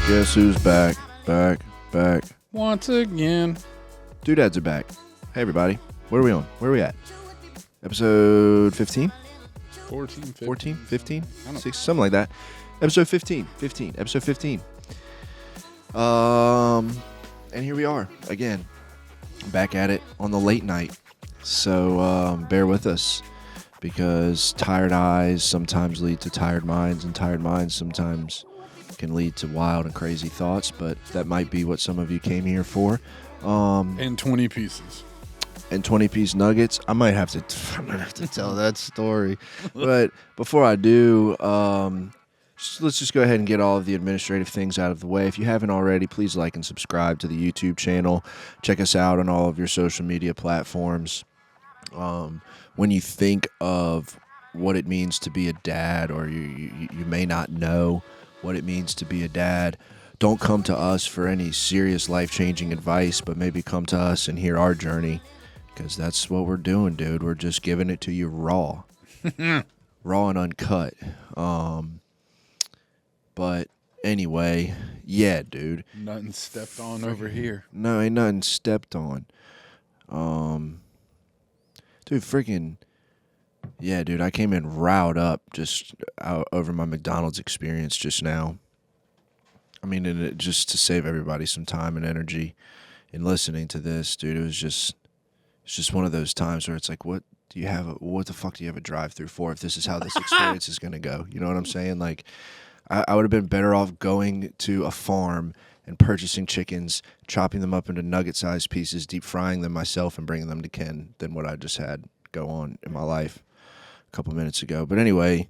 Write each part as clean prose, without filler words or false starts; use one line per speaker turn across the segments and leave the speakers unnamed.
Guess who's back? Back.
Once again.
Doodads are back. Hey, everybody. What are we on? Where are we at? Episode 15?
14, 15.
14? 15?
I don't know.
6? Something like that. Episode 15. Episode 15. And here we are again. Back at it on the late night. So bear with us, because tired eyes sometimes lead to tired minds, and tired minds sometimes can lead to wild and crazy thoughts, but that might be what some of you came here for.
And 20 pieces.
And 20-piece nuggets. I'm gonna have to tell that story. But before I do, let's just go ahead and get all of the administrative things out of the way. If you haven't already, please like and subscribe to the YouTube channel. Check us out on all of your social media platforms. When you think of what it means to be a dad, or you may not know what it means to be a dad, don't come to us for any serious life-changing advice, but maybe come to us and hear our journey, because that's what we're doing, dude. We're just giving it to you raw. Raw and uncut. But anyway, yeah, dude.
Nothing stepped on over here.
No, ain't nothing stepped on. Dude, freaking... Yeah, dude, I came in riled up just over my McDonald's experience just now. I mean, just to save everybody some time and energy in listening to this, dude, it's just one of those times where it's like, what the fuck do you have a drive-through for if this is how this experience is going to go? You know what I'm saying? Like, I would have been better off going to a farm and purchasing chickens, chopping them up into nugget-sized pieces, deep frying them myself, and bringing them to Ken than what I just had go on in my life a couple minutes ago. But anyway,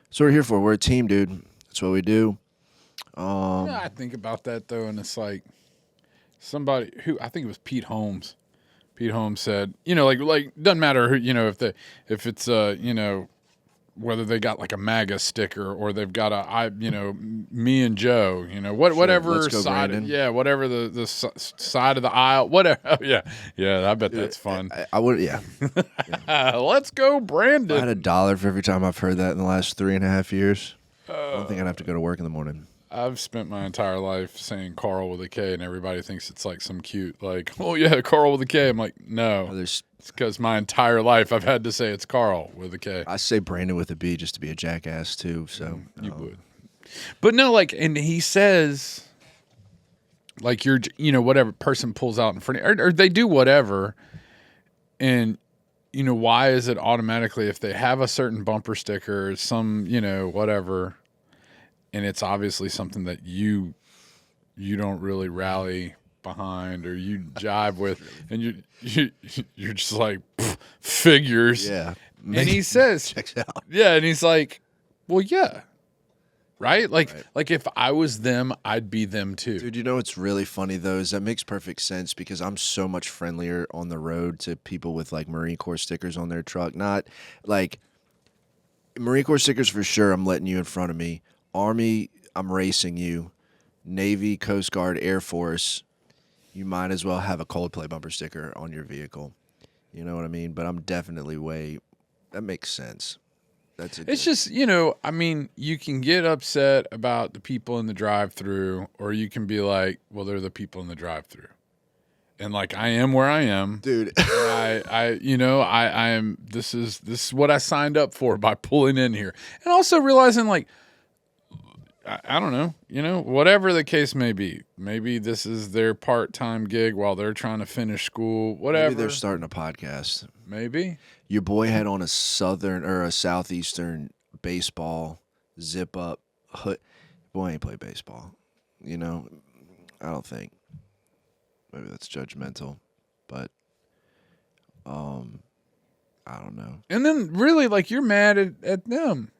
that's what we're here for. We're a team, dude. That's what we do.
Yeah, I think about that, though, and it's like somebody who, I think it was Pete Holmes. Pete Holmes said, like doesn't matter who, if it's whether they got like a MAGA sticker or they've got me and Joe, whatever
Let's go,
side,
Brandon.
whatever the side of the aisle, whatever. yeah, I bet that's fun.
I would, yeah.
Let's go, Brandon.
I had $1 for every time I've heard that in the last 3.5 years. I don't think I'd have to go to work in the morning.
I've spent my entire life saying Carl with a K, and everybody thinks it's like some cute, like, oh yeah, Carl with a K. I'm like, no, it's because my entire life I've had to say it's Carl with a K.
I say Brandon with a B just to be a jackass too. So
you would, but no, like, and he says, like, whatever person pulls out in front of you, or they do whatever, and why is it automatically if they have a certain bumper sticker, or some whatever. And it's obviously something that you don't really rally behind or you jive with, and you're just like figures.
yeah.
And he says,
checks out.
yeah, and he's like, well, yeah, right. Like if I was them, I'd be them too.
Dude, what's really funny though is that makes perfect sense, because I'm so much friendlier on the road to people with like Marine Corps stickers on their truck. Not like Marine Corps stickers for sure. I'm letting you in front of me. Army, I'm racing you. Navy, Coast Guard, Air Force, you might as well have a Coldplay bumper sticker on your vehicle. You know what I mean? But I'm definitely that makes sense.
It's just, I mean, you can get upset about the people in the drive-thru, or you can be like, well, they're the people in the drive-thru. And like, I am where I am,
dude.
I am, this is what I signed up for by pulling in here. And also realizing, like, I don't know, whatever the case may be. Maybe this is their part-time gig while they're trying to finish school, whatever.
Maybe they're starting a podcast.
Maybe.
Your boy had on a southern or a southeastern baseball zip-up hood. Boy ain't play baseball. I don't think. Maybe that's judgmental, but I don't know.
And then really, like, you're mad at them.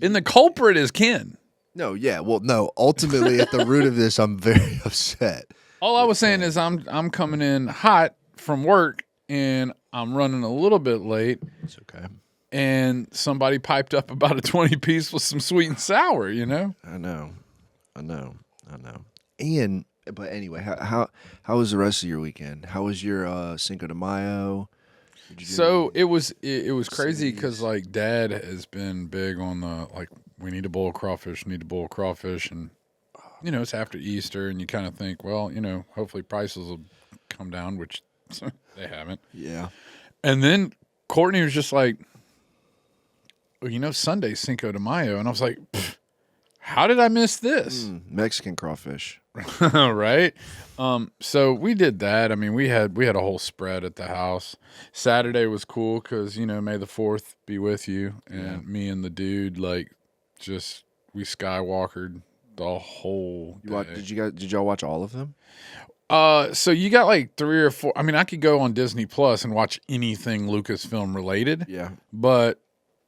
And the culprit is Ken.
No, yeah. Well, no. Ultimately, at the root of this, I'm very upset.
All I was saying is I'm coming in hot from work, and I'm running a little bit late.
It's okay.
And somebody piped up about a 20-piece with some sweet and sour,
I know. And But anyway, how was the rest of your weekend? How was your Cinco de Mayo? Did you do
So
any
it was crazy because
festivities?
like Dad has been big on the like we need a bowl of crawfish, need a bowl of crawfish, and it's after Easter, and you kind of think, well, hopefully prices will come down, which they haven't.
Yeah.
And then Courtney was just like, well, Sunday's Cinco de Mayo, and I was like, "Pfft, how did I miss this?
Mexican crawfish.
Right? So we did that. I mean, we had a whole spread at the house. Saturday was cool because May the 4th be with you, and me and the dude like just we skywalkered the whole day.
Did y'all watch all of them?
So you got like three or four. I mean, I could go on Disney Plus and watch anything Lucasfilm related,
Yeah.
but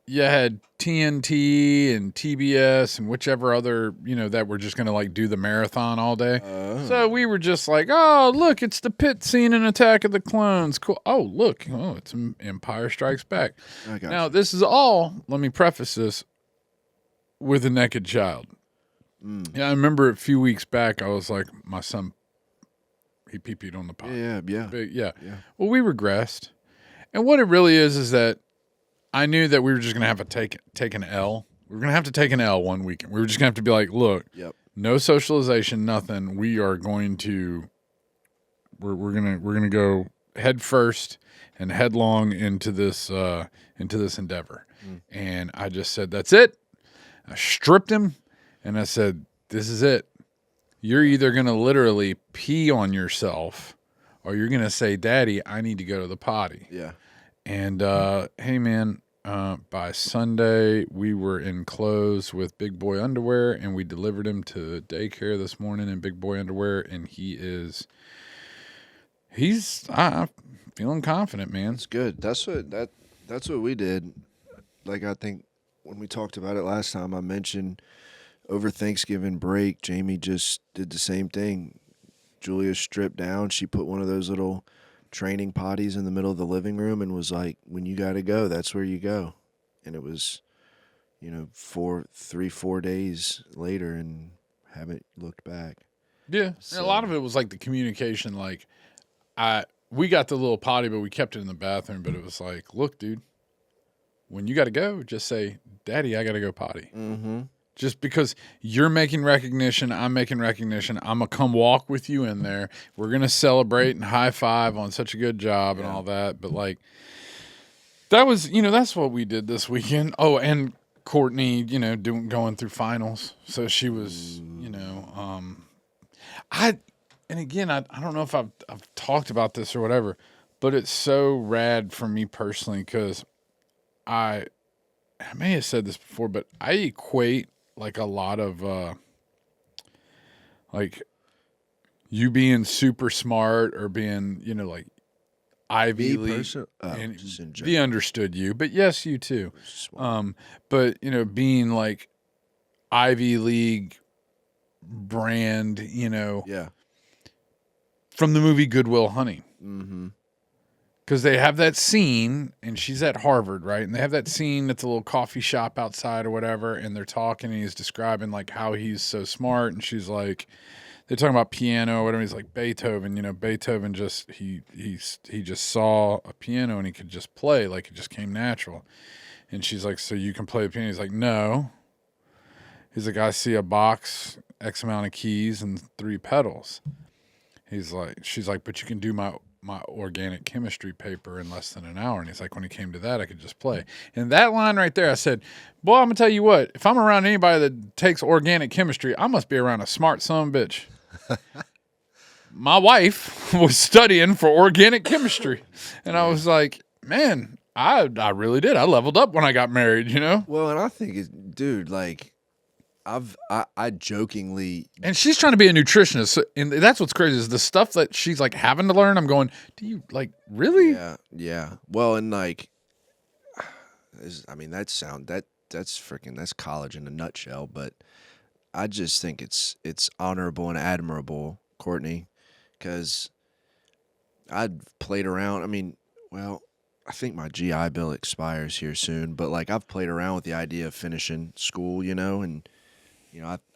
you had TNT and TBS and whichever other, that were just going to like do the marathon all day. So we were just like, oh, look, it's the pit scene in Attack of the Clones. Cool. Oh, look. Oh, it's Empire Strikes Back.
I got
Now, this is all, let me preface this with a naked child. Yeah, I remember a few weeks back, I was like, my son, he pee-peed on the pot.
Yeah.
But yeah.
Yeah.
Well, we regressed. And what it really is that I knew that we were just going to have to take an L. We were going to have to take an L one weekend. We were just going to have to be like, look,
Yep.
no socialization, nothing. We are going to we're going to go head first and headlong into this endeavor. And I just said, that's it. I stripped him and I said, this is it. You're either going to literally pee on yourself or you're going to say, Daddy, I need to go to the potty.
Yeah.
And hey, man, by Sunday, we were in clothes with big boy underwear, and we delivered him to daycare this morning in big boy underwear, and he's I'm feeling confident, man.
It's good. That's what we did. Like I think when we talked about it last time, I mentioned over Thanksgiving break, Jamie just did the same thing. Julia stripped down. She put one of those little training potties in the middle of the living room and was like, when you got to go, that's where you go. And it was, 4 days later and haven't looked back.
Yeah. And a lot of it was like the communication. Like, we got the little potty, but we kept it in the bathroom. But it was like, look, dude, when you got to go, just say, Daddy, I got to go potty.
Mm-hmm.
Just because you're making recognition, I'm making recognition. I'm going to come walk with you in there. We're going to celebrate and high five on such a good job and all that. But, like, that was, that's what we did this weekend. Oh, and Courtney, going through finals. So she was, and again, I don't know if I've talked about this or whatever, but it's so rad for me personally because I may have said this before, but I equate like a lot of like you being super smart or being, like Ivy League and
just in
the
general.
understood you, but yes, you too. But being like Ivy League brand,
Yeah.
from the movie Good Will Hunting.
Mm-hmm.
Because they have that scene, and she's at Harvard, right? And they have that scene at the little coffee shop outside or whatever, and they're talking, and he's describing like how he's so smart, and she's like, they're talking about piano or whatever. He's like Beethoven, Beethoven just he just saw a piano and he could just play, like it just came natural. And she's like, so you can play the piano? He's like, no. He's like, I see a box, X amount of keys, and 3 pedals. She's like, but you can do my organic chemistry paper in less than an hour. And he's like, when it came to that, I could just play. And that line right there, I said, boy, I'm going to tell you what, if I'm around anybody that takes organic chemistry, I must be around a smart son of a bitch. My wife was studying for organic chemistry. And I was like, man, I really did. I leveled up when I got married,
Well, and I think, dude, like, I jokingly,
And she's trying to be a nutritionist. And that's what's crazy is the stuff that she's like having to learn. I'm going, do you like really?
yeah. Well, and like, that's that's college in a nutshell. But I just think it's honorable and admirable, Courtney, because I'd played around. I mean, well, I think my GI Bill expires here soon, but like I've played around with the idea of finishing school, and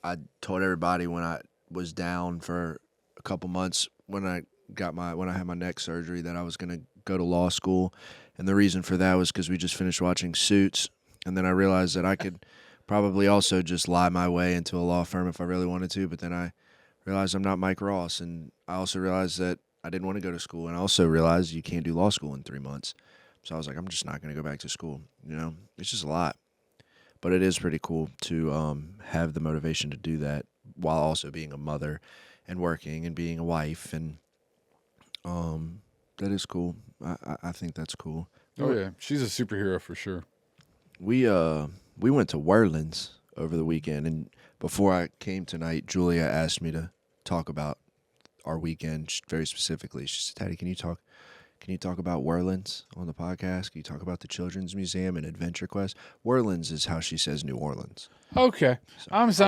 I told everybody when I was down for a couple months when I had my neck surgery that I was gonna go to law school, and the reason for that was because we just finished watching Suits, and then I realized that I could probably also just lie my way into a law firm if I really wanted to, but then I realized I'm not Mike Ross, and I also realized that I didn't want to go to school, and I also realized you can't do law school in 3 months. So I was like, I'm just not going to go back to school. You know, it's just a lot. But it is pretty cool to have the motivation to do that while also being a mother and working and being a wife. And that is cool. I think that's cool.
Oh yeah, she's a superhero for sure.
We went to Werlin's over the weekend, and before I came tonight, Julia asked me to talk about our weekend very specifically. She said, "Daddy, can you talk about Werlin's on the podcast? Can you talk about the Children's Museum and Adventure Quest?" Werlin's is how she says New Orleans.
Okay, I was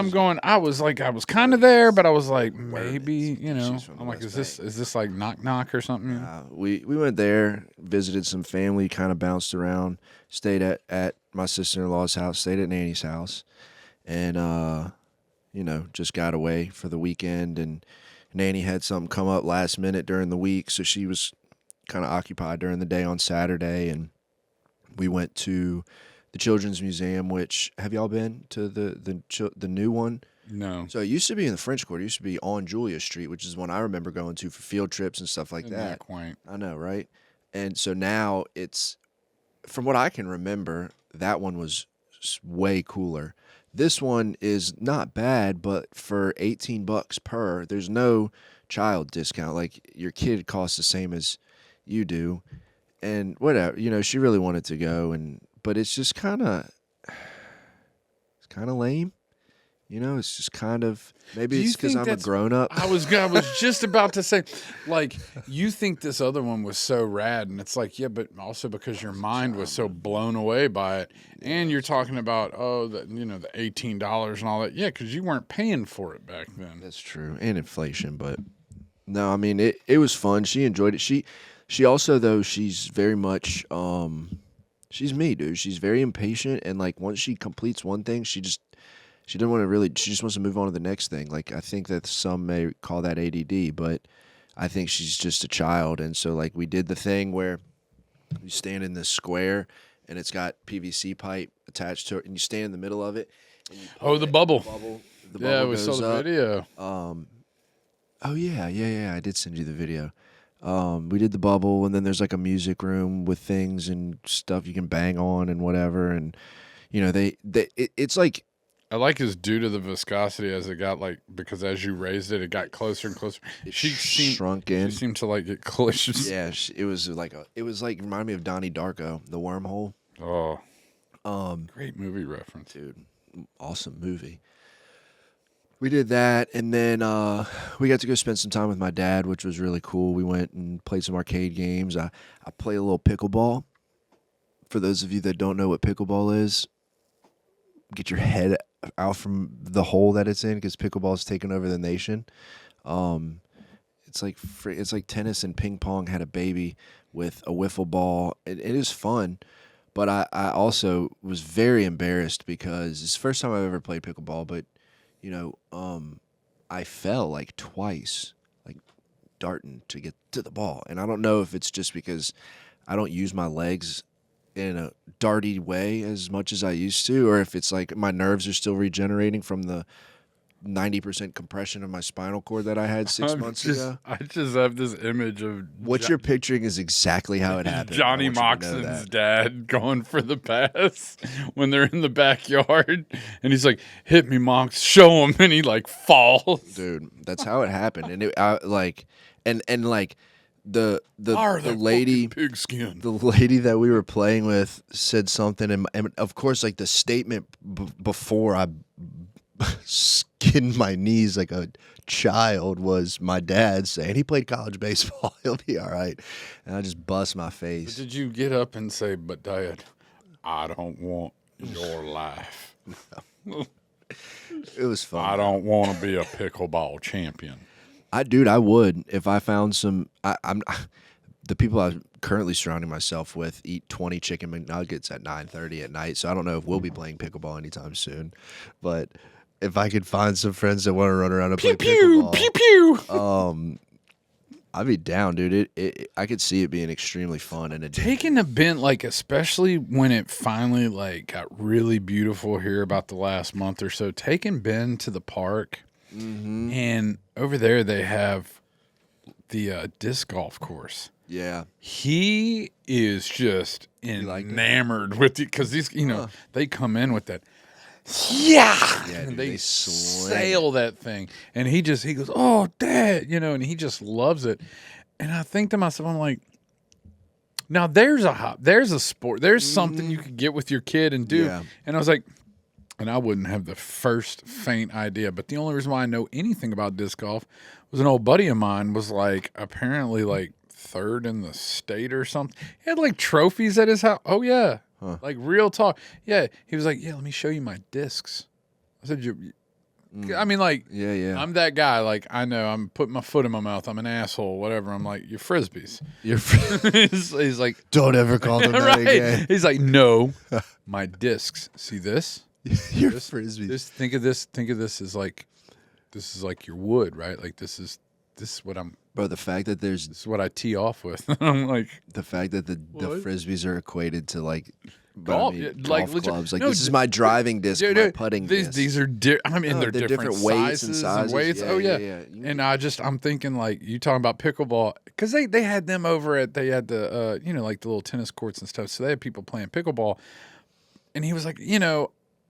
kind of there, but I was like, maybe, you know,
She's from the
I'm like,
West
is this like knock knock or something?
We went there, visited some family, kind of bounced around, stayed at my sister-in-law's house, stayed at Nanny's house, and just got away for the weekend. And Nanny had something come up last minute during the week, so she was kind of occupied during the day on Saturday, and we went to the Children's Museum. Which, have y'all been to the new one?
No.
So it used to be in the French Quarter. It used to be on Julia Street, which is one I remember going to for field trips and stuff like
Isn't
that.
quaint?
I know, right? And so now it's, from what I can remember, that one was way cooler. This one is not bad, but for $18 per, there's no child discount. Like, your kid costs the same as you do, and whatever. She really wanted to go, but it's just kind of lame. It's just kind of, maybe it's because I'm a grown up.
I was just about to say, like, you think this other one was so rad, and it's like, yeah, but also because your mind was so blown away by it, and you're talking about the $18 and all that, yeah, because you weren't paying for it back then.
That's true, and inflation, but no, I mean it was fun. She enjoyed it. She also, though, she's very much she's me, dude. She's very impatient, and like once she completes one thing, she doesn't want to really. She just wants to move on to the next thing. Like, I think that some may call that ADD, but I think she's just a child. And so, like, we did the thing where you stand in this square and it's got PVC pipe attached to it, and you stand in the middle of it. And you pull
the bubble.
The
Yeah,
bubble
we
goes
saw the
up.
video.
Oh yeah. I did send you the video. We did the bubble, and then there's like a music room with things and stuff you can bang on and whatever. And it's like.
I like his due to the viscosity as it got because as you raised it, it got closer and closer. She
shrunk in.
She seemed to get closer.
Yeah, it was like reminded me of Donnie Darko, The Wormhole.
Oh, great movie reference,
dude. Awesome movie. We did that, and then we got to go spend some time with my dad, which was really cool. We went and played some arcade games. I play a little pickleball. For those of you that don't know what pickleball is, get your head out from the hole that it's in, because pickleball is taking over the nation. It's like tennis and ping pong had a baby with a wiffle ball. It is fun, but I also was very embarrassed because it's the first time I've ever played pickleball. But I fell like twice, like darting to get to the ball, and I don't know if it's just because I don't use my legs in a darty way as much as I used to, or if it's like my nerves are still regenerating from the 90% compression of my spinal cord that I had 6 months ago.
I just have this image of
what you're picturing is exactly how it happened.
Johnny Moxon's dad going for the pass when they're in the backyard, and he's like, "Hit me, Mox, show him," and he falls.
Dude, that's how it happened, and the lady
pigskin.
The lady that we were playing with said something, and of course, like the statement before I skinned my knees like a child was my dad saying he played college baseball, he'll be all right, and I just bust my face.
But did you get up and say, "But Dad, I don't want your life"?
No. It was fun.
I don't want to be a pickleball champion.
I would if I found some. I'm the people I'm currently surrounding myself with eat 20 chicken McNuggets at 9:30 at night. So I don't know if we'll be playing pickleball anytime soon, but if I could find some friends that want to run around and play
Pew
pickleball,
pew pew.
I'd be down, dude. I could see it being extremely fun and
Taking a bent, like especially when it finally like got really beautiful here about the last month or so. Taking Ben to the park, and over there they have the disc golf course.
yeah,
He is just
like it?
enamored with it because these, they come in with that. Yeah,
dude,
and
they
they
sling
sail that thing, and he goes, "Oh, Dad," and he just loves it. And I think to myself, I'm like, now there's a sport, there's something you could get with your kid and do.
Yeah.
And I was like, and I wouldn't have the first faint idea, but the only reason why I know anything about disc golf was an old buddy of mine was like apparently like third in the state or something. He had like trophies at his house. Oh yeah. Like real talk. Yeah. He was like, yeah, let me show you my discs. I said, I mean, like,
yeah.
I'm that guy. Like, I know I'm putting my foot in my mouth. I'm an asshole, whatever. I'm like, you're Frisbees. He's like,
Don't ever call them that
right.
again.
He's like, no, my discs. See this?
Your frisbees.
Think of this as like, this is like your wood, right? Like this is what
Bro, the fact that
this is what I tee off with. I'm like,
the fact that the frisbees are equated to like
golf,
golf
legit-
clubs. Like
no,
this is my driving disc,
dude,
my putting disc.
These are I mean, they're different
weights and
sizes
sizes.
weights.
Yeah,
oh yeah.
yeah.
And I'm thinking like you talking about pickleball because they had them over at they had the like the little tennis courts and stuff. So they had people playing pickleball, and he was like,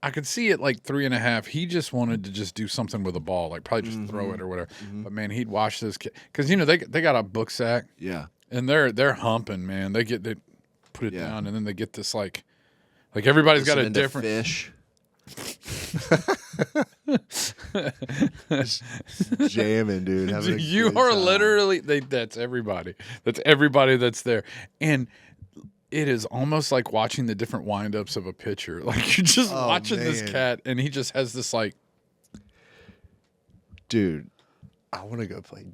I could see at like 3.5. He just wanted to just do something with a ball, like probably just throw it or whatever. But man, he'd watch this kid because they got a book sack.
Yeah.
And they're humping, man. They put it down, and then they get this like everybody's got a
Listening to
different
fish. Jamming, dude. Having a
you
good
are
time.
literally that's everybody. That's everybody that's there. And it is almost like watching the different windups of a pitcher. Like you're just watching this
man.
cat, and he just has this like,
dude. I want to go play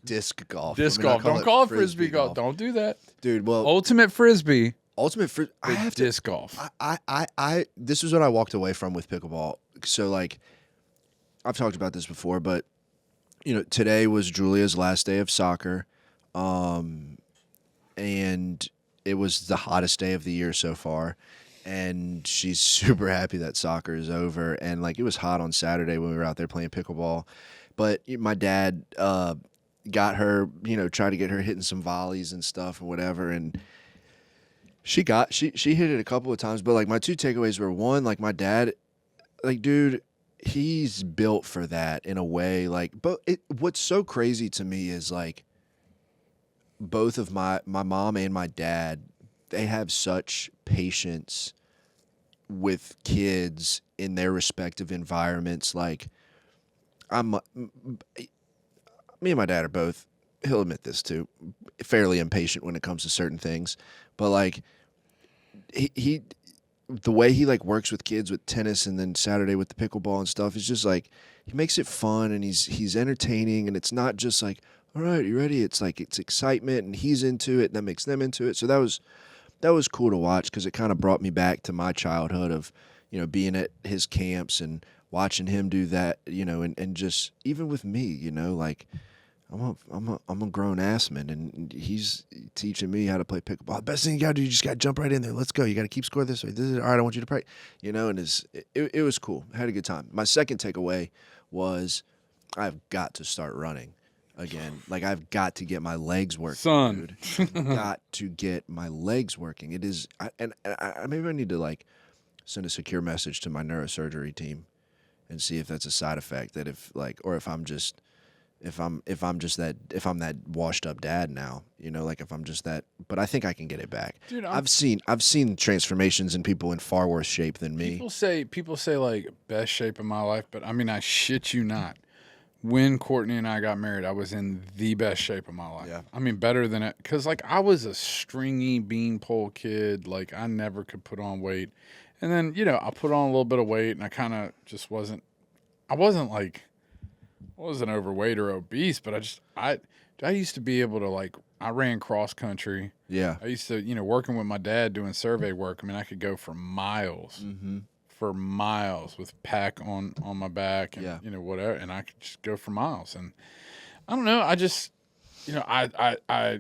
disc golf.
disc
I mean, I
golf. Don't call it frisbee golf.
golf.
Don't do that.
Dude. Well,
Ultimate frisbee.
ultimate frisbee. I have to.
Disc golf.
I this is what I walked away from with pickleball. So like I've talked about this before, but today was Julia's last day of soccer. And it was the hottest day of the year so far. And she's super happy that soccer is over. And like it was hot on Saturday when we were out there playing pickleball. But my dad got her, tried to get her hitting some volleys and stuff and whatever. And she hit it a couple of times. But like my two takeaways were, one, like my dad, like, dude, he's built for that in a way. Like, but what's so crazy to me is like both of my mom and my dad, they have such patience with kids in their respective environments. Like me and my dad are both, he'll admit this too, fairly impatient when it comes to certain things. But like he the way he like works with kids with tennis and then Saturday with the pickleball and stuff is just like he makes it fun and he's entertaining, and it's not just like, all right, you ready? It's like it's excitement and he's into it and that makes them into it. So that was cool to watch because it kind of brought me back to my childhood of being at his camps and watching him do that, and just even with me, like I'm a grown ass man and he's teaching me how to play pickleball. The best thing you gotta do, you just gotta jump right in there. Let's go. You gotta keep score this way. This is all right. I want you to pray. And it was cool. I had a good time. My second takeaway was I've got to start running again. Like I've got to get my legs working,
Son.
dude. I've got to get my legs working. It is, and maybe I need to like send a secure message to my neurosurgery team and see if that's a side effect that if I'm that washed up dad now, like if I'm just that, but I think I can get it back.
Dude,
I've seen transformations in people in far worse shape than me.
People say like best shape of my life, but I mean, I shit you not. When Courtney and I got married, I was in the best shape of my life.
Yeah.
I mean, better than it. Because, like, I was a stringy beanpole kid. Like, I never could put on weight. And then, I put on a little bit of weight, and I kind of just wasn't overweight or obese, but I used to be able to, like, I ran cross country.
Yeah.
I used to, working with my dad doing survey work. I mean, I could go for miles. for miles with pack on my back and
Yeah.
whatever, and I could just go for miles. And I don't know, I just I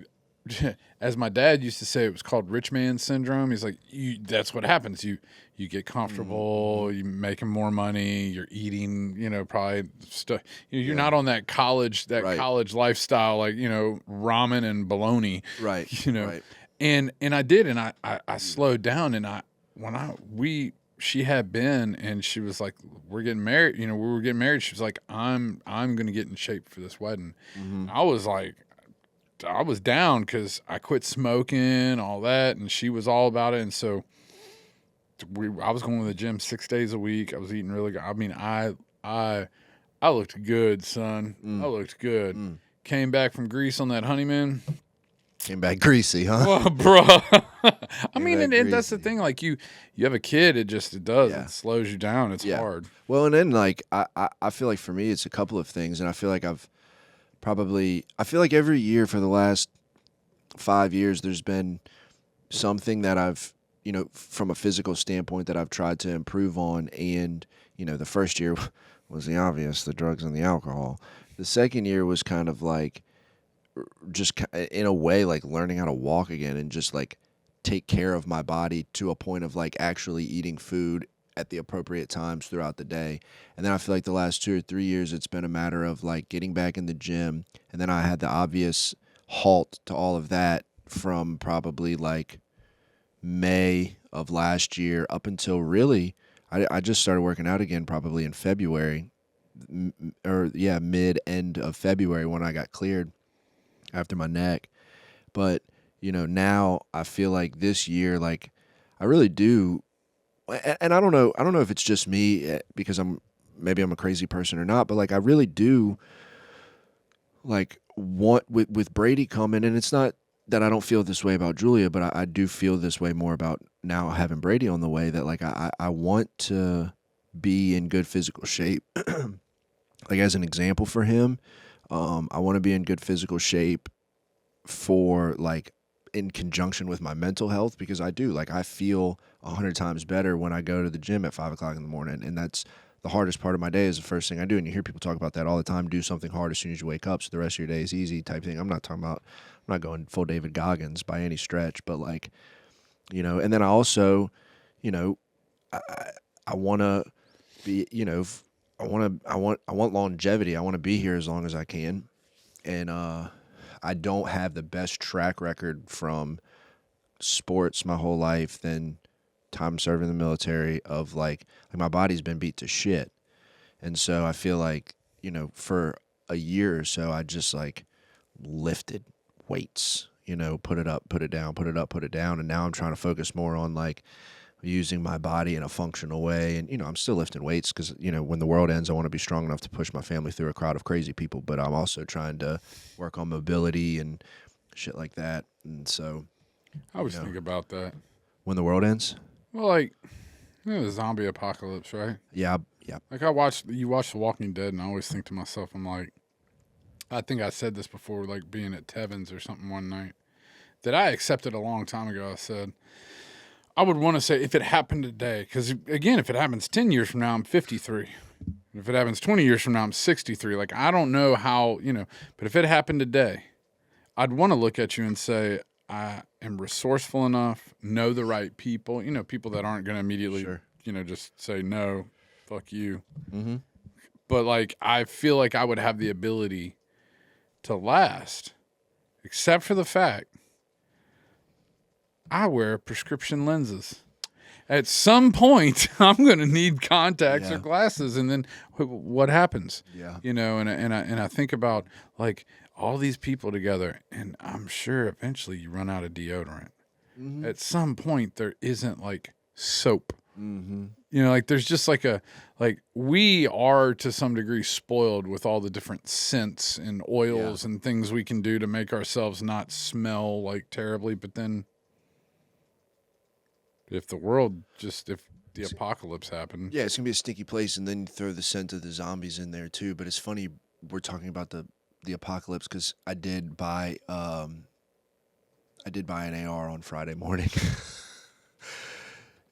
as my dad used to say, it was called rich man syndrome. He's like, that's what happens. You get comfortable, you making more money, you're eating, probably stuff. You're not on that college
Right.
college lifestyle, like, ramen and bologna.
Right. Right.
And I did, and I slowed down, and she had been, and she was like, we're getting married, we were getting married. She was like, I'm gonna get in shape for this wedding. I was like, I was down because I quit smoking, all that, and she was all about it. And so I was going to the gym 6 days a week. I was eating really good. I mean, I looked good, son. I looked good. Came back from Greece on that honeymoon.
Came back greasy, huh?
Well, bro. I mean,
back
and that's the
greasy.
thing. Like you have a kid, it does.
Yeah.
It slows you down. It's hard.
Well, and then like I feel like for me it's a couple of things, and I feel like I feel like every year for the last 5 years there's been something that I've, from a physical standpoint that I've tried to improve on. And, the first year was the obvious, the drugs and the alcohol. The second year was kind of like just in a way like learning how to walk again and just like take care of my body to a point of like actually eating food at the appropriate times throughout the day. And then I feel like the last 2 or 3 years it's been a matter of like getting back in the gym. And then I had the obvious halt to all of that from probably like May of last year up until really I just started working out again probably in February, mid end of February when I got cleared after my neck. But now I feel like this year, like I really do, and I don't know if it's just me because maybe I'm a crazy person or not, but like I really do like want with Brady coming, and it's not that I don't feel this way about Julia, but I do feel this way more about now having Brady on the way, that like I want to be in good physical shape. Like as an example for him, I want to be in good physical shape for like in conjunction with my mental health, because I do like I feel 100 times better when I go to the gym at 5 o'clock in the morning, and that's the hardest part of my day is the first thing I do. And you hear people talk about that all the time. Do something hard as soon as you wake up so the rest of your day is easy type thing. I'm not going full David Goggins by any stretch, but like, and then I also, I want to be, I want longevity. I want to be here as long as I can. And, I don't have the best track record from sports my whole life than time serving in the military of like my body's been beat to shit. And so I feel like, for a year or so, I just like lifted weights, put it up, put it down, put it up, put it down. And now I'm trying to focus more on like using my body in a functional way. And, I'm still lifting weights because, when the world ends, I want to be strong enough to push my family through a crowd of crazy people. But I'm also trying to work on mobility and shit like that. And so
I always think about that.
when the world ends,
Well, like, the zombie apocalypse, right?
yeah.
Like you watch The Walking Dead, and I always think to myself, I'm like, I think I said this before, like being at Tevin's or something one night, that I accepted a long time ago. I said, I would want to say if it happened today, because again, if it happens 10 years from now, I'm 53. If it happens 20 years from now, I'm 63. Like, I don't know how, but if it happened today, I'd want to look at you and say, I am resourceful enough, know the right people, people that aren't going to immediately,
Sure.
Just say, no, fuck you.
Mm-hmm.
But like, I feel like I would have the ability to last, except for the fact I wear prescription lenses. At some point, I'm going to need contacts or glasses, and then what happens?
Yeah.
And I think about like all these people together, and I'm sure eventually you run out of deodorant.
Mm-hmm.
At some point, there isn't like soap.
Mm-hmm.
Like there's just like we are to some degree spoiled with all the different scents and oils and things we can do to make ourselves not smell like terribly. But then if the apocalypse happened.
Yeah, it's going to be a sticky place, and then you throw the scent of the zombies in there too. But it's funny we're talking about the apocalypse because I did buy an AR on Friday morning.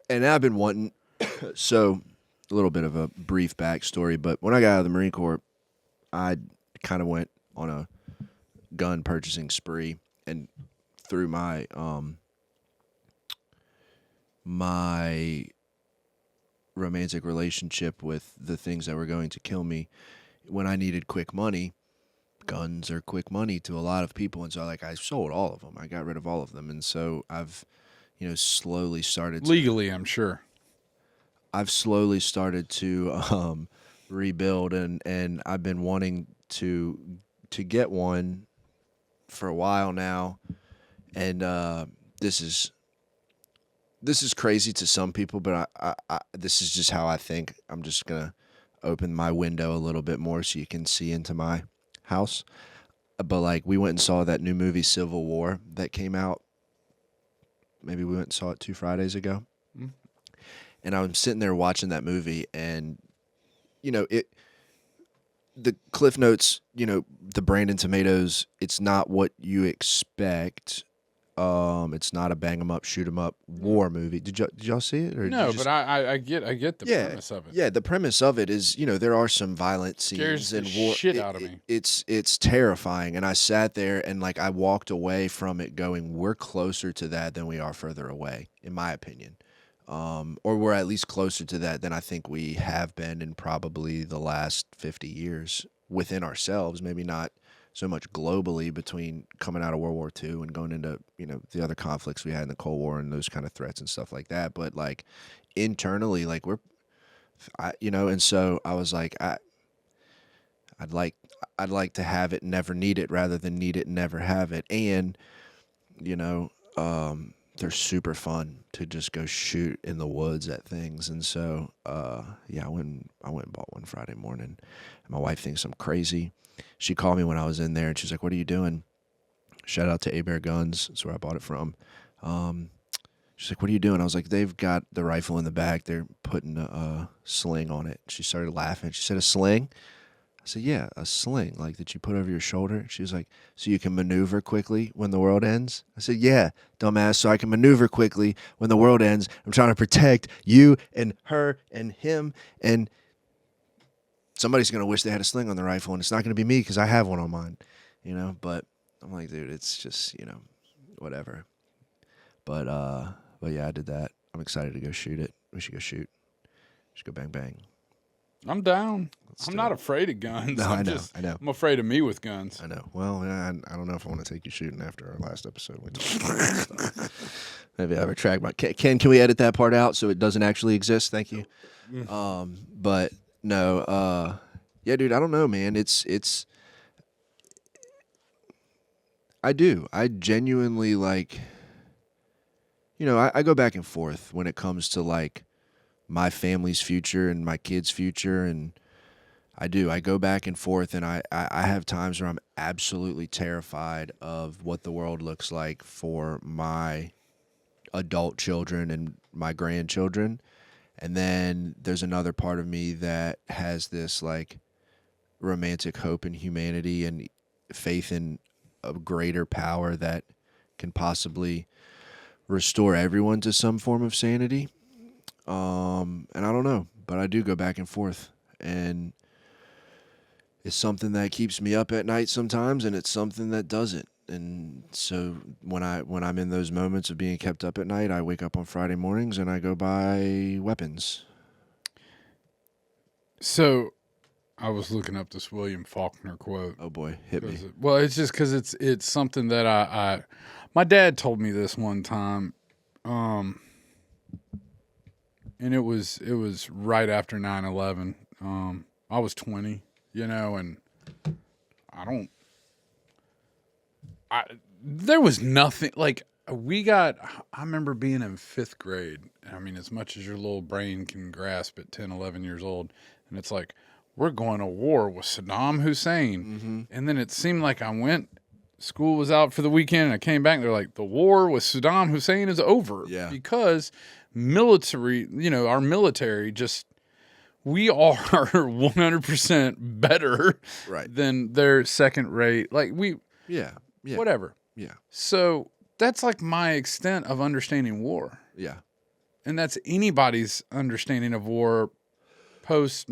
And I've been wanting So, a little bit of a brief backstory, but when I got out of the Marine Corps, I kind of went on a gun purchasing spree, and through my romantic relationship with the things that were going to kill me, when I needed quick money, guns are quick money to a lot of people, and so I sold all of them. I got rid of all of them, and so I've slowly started to,
Legally, I'm sure.
rebuild, and I've been wanting to get one for a while now, and this is crazy to some people, but I this is just how I think. I'm just gonna open my window a little bit more so you can see into my house. But like, we went and saw that new movie Civil War that came out. Maybe we went and saw it 2 Fridays ago.
Mm.
And I was sitting there watching that movie, and the Cliff Notes, the Brandon Tomatoes, it's not what you expect. It's not a bang 'em up, shoot 'em up war movie. Did y'all see it? Or
No, but I get the
yeah,
premise of it.
Yeah, the premise of it is, there are some violent
Scares
scenes
the
and war.
shit out of me.
It's terrifying, and I sat there and I walked away from it going, we're closer to that than we are further away, in my opinion. Or we're at least closer to that than I think we have been in probably the last 50 years within ourselves. Maybe not so much globally, between coming out of World War II and going into, the other conflicts we had in the Cold War and those kind of threats and stuff like that. But internally, and so I was like, I'd like to have it and never need it, rather than need it and never have it. And, they're super fun to just go shoot in the woods at things. And so, yeah, I went and bought one Friday morning. And my wife thinks I'm crazy. She called me when I was in there, and she's like, "What are you doing?" Shout out to A-Bear Guns. That's where I bought it from. She's like, "What are you doing?" I was like, "They've got the rifle in the back. They're putting a sling on it." She started laughing. She said, "A sling?" I said, "Yeah, a sling, like that you put over your shoulder." She was like, "So you can maneuver quickly when the world ends?" I said, "Yeah, dumbass, so I can maneuver quickly when the world ends. I'm trying to protect you and her and him, and somebody's going to wish they had a sling on the rifle, and it's not going to be me because I have one on mine, But I'm like, dude, it's just, whatever. But yeah, I did that. I'm excited to go shoot it. We should go shoot. Just go bang, bang.
I'm down. I'm not afraid of guns.
No, I know.
I'm afraid of me with guns.
I know. Well, I don't know if I want to take you shooting after our last episode. We talked about that stuff. Maybe I retract my. Can we edit that part out so it doesn't actually exist? Thank you. But no. Yeah, dude. I don't know, man. It's. I do. I genuinely I go back and forth when it comes to my family's future and my kids' future, and I do. I go back and forth, and I have times where I'm absolutely terrified of what the world looks like for my adult children and my grandchildren. And then there's another part of me that has this romantic hope in humanity and faith in a greater power that can possibly restore everyone to some form of sanity. And I don't know, but I do go back and forth, and it's something that keeps me up at night sometimes, and it's something that doesn't. And so when I'm in those moments of being kept up at night, I wake up on Friday mornings and I go buy weapons.
So I was looking up this William Faulkner quote.
Oh boy, hit me.
It's just because it's something that I my dad told me this one time, and it was right after 9/11. I was 20, and there was nothing I remember being in 5th grade. I mean, as much as your little brain can grasp at 10, 11 years old, and it's like, we're going to war with Saddam Hussein.
Mm-hmm.
And then it seemed like school was out for the weekend, and I came back, and they're like, the war with Saddam Hussein is over.
Yeah.
Because military, our military we are 100% better than their second rate.
Yeah.
Whatever.
Yeah.
So that's my extent of understanding war.
Yeah.
And that's anybody's understanding of war post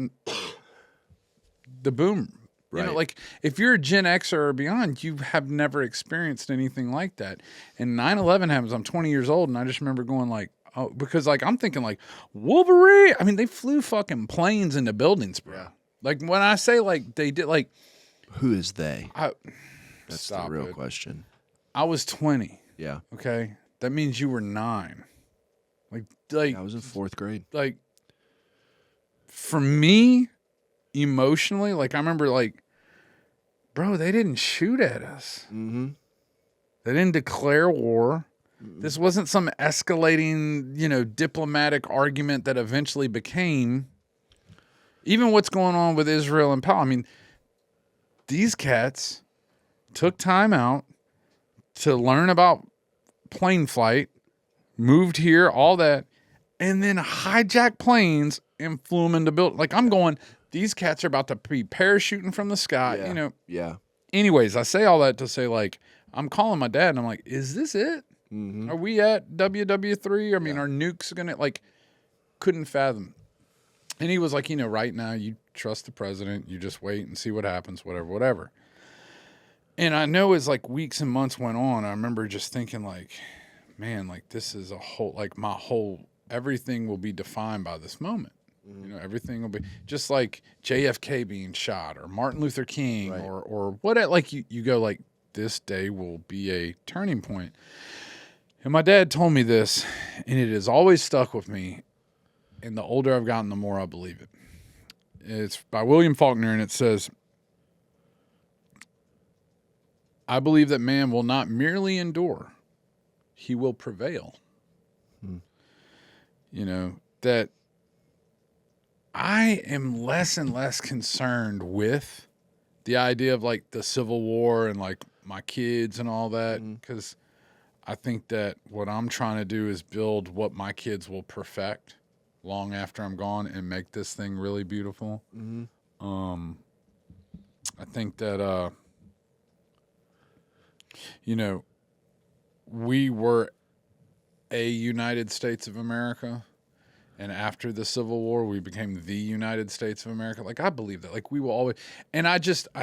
the boom. You know,
Right.
like if you're a Gen Xer or beyond, you have never experienced anything like that. And 9/11 happens. I'm 20 years old, and I just remember going like, oh, because like I'm thinking like Wolverine. I mean, they flew fucking planes into buildings, bro.
Yeah.
Like when I say like they did, like
Who is they? That's
stop
the real
it.
question.
I was 20.
Yeah.
Okay, that means you were 9.
I was in 4th grade.
Like for me, emotionally, like I remember like, bro, they didn't shoot at us.
Mm-hmm.
They didn't declare war. This wasn't some escalating, diplomatic argument that eventually became even what's going on with Israel and Palestine. I mean, these cats took time out to learn about plane flight, moved here, all that, and then hijacked planes and flew them into buildings. Like I'm going, these cats are about to be parachuting from the sky,
Yeah. Yeah.
Anyways, I say all that to say, like, I'm calling my dad and I'm like, is this it?
Mm-hmm.
Are we at WW3? I mean, our nukes gonna, like, couldn't fathom. And he was like, right now you trust the president, you just wait and see what happens, whatever. And I know as like weeks and months went on, I remember just thinking like, man, like this is a whole, like everything will be defined by this moment. Everything will be just like JFK being shot or Martin Luther King
Right.
or what, like you go like this day will be a turning point. And my dad told me this and it has always stuck with me. And the older I've gotten, the more I believe it. It's by William Faulkner and it says, I believe that man will not merely endure, he will prevail. That I am less and less concerned with the idea of like the Civil War and like my kids and all that, because I think that what I'm trying to do is build what my kids will perfect long after I'm gone and make this thing really beautiful. I think that, we were a United States of America. And after the Civil War, we became the United States of America. Like, I believe that. Like, we will always... And I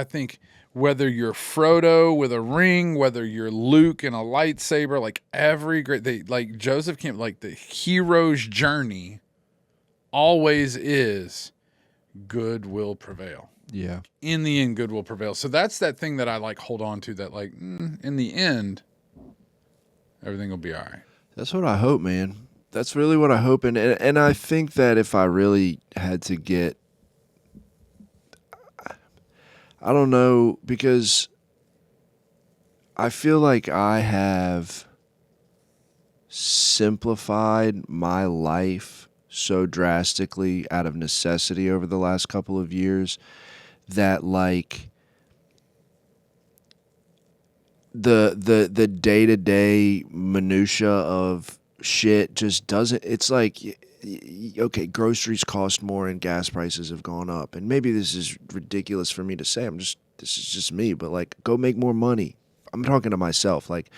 think whether you're Frodo with a ring, whether you're Luke in a lightsaber, like, every great... like, Joseph Campbell, like, the hero's journey always is good will prevail.
Yeah.
In the end, good will prevail. So that's that thing that I, like, hold on to that, like, in the end, everything will be all right.
That's what I hope, man. That's really what I hope. And I think that if I really had to get, I don't know, because I feel like I have simplified my life so drastically out of necessity over the last couple of years that like the day-to-day minutia of shit just doesn't. It's like, okay, groceries cost more and gas prices have gone up, and maybe this is ridiculous for me to say. This is just me, but like, go make more money. I'm talking to myself. Like,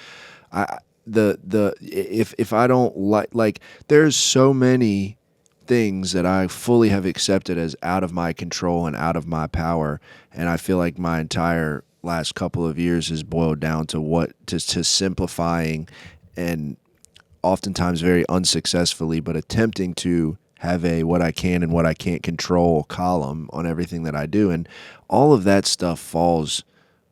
if I don't like there's so many things that I fully have accepted as out of my control and out of my power, and I feel like my entire last couple of years has boiled down to to simplifying and oftentimes very unsuccessfully, but attempting to have a what I can and what I can't control column on everything that I do. And all of that stuff falls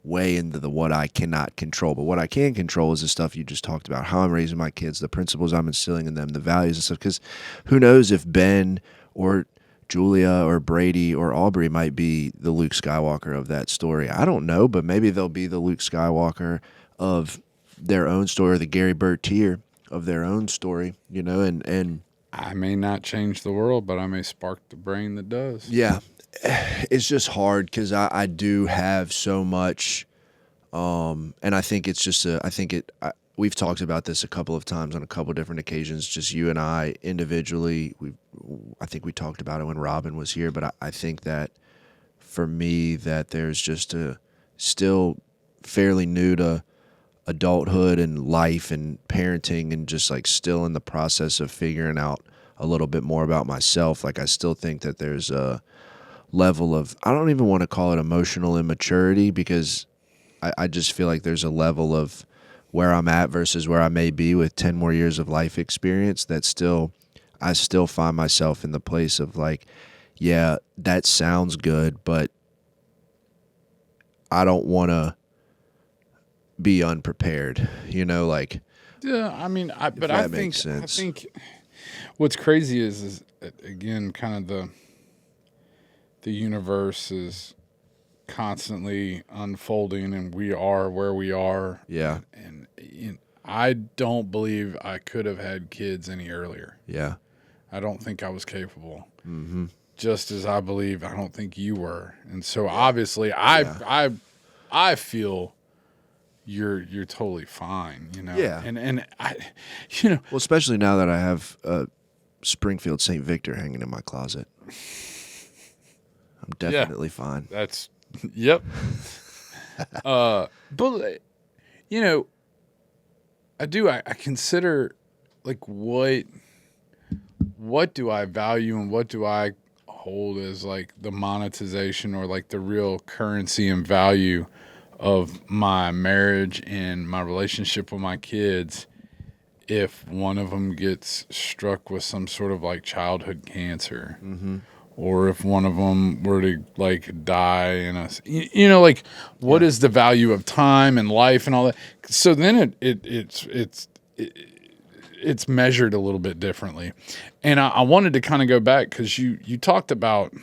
way into the what I cannot control. But what I can control is the stuff you just talked about, how I'm raising my kids, the principles I'm instilling in them, the values and stuff. Because who knows if Ben or Julia or Brady or Aubrey might be the Luke Skywalker of that story. I don't know, but maybe they'll be the Luke Skywalker of their own story, or the Gary Bertier of their own story, and
I may not change the world, but I may spark the brain that does.
Yeah, it's just hard because I do have so much, and I think it's just we've talked about this a couple of times on a couple of different occasions, just you and I individually. I think we talked about it when Robin was here, but I think that for me that there's just still fairly new to adulthood and life and parenting, and just like still in the process of figuring out a little bit more about myself. Like I still think that there's a level of, I don't even want to call it emotional immaturity, because I just feel like there's a level of where I'm at versus where I may be with 10 more years of life experience that I still find myself in the place of like, yeah, that sounds good, but I don't want to be unprepared, like,
Yeah, I mean, but
that makes sense.
I think what's crazy is again kind of the universe is constantly unfolding, and we are where we are.
Yeah.
And I don't believe I could have had kids any earlier.
Yeah.
I don't think I was capable.
Mm-hmm.
Just as I believe I don't think you were. And so obviously I feel you're totally fine,
Yeah.
And I
Well, especially now that I have Springfield St. Victor hanging in my closet. I'm definitely fine.
That's yep. But I consider like what do I value and what do I hold as like the monetization or like the real currency and value of my marriage and my relationship with my kids if one of them gets struck with some sort of like childhood cancer.
Mm-hmm.
Or if one of them were to like die in a, like what is the value of time and life and all that? So then it's measured a little bit differently. And I wanted to kind of go back because you talked about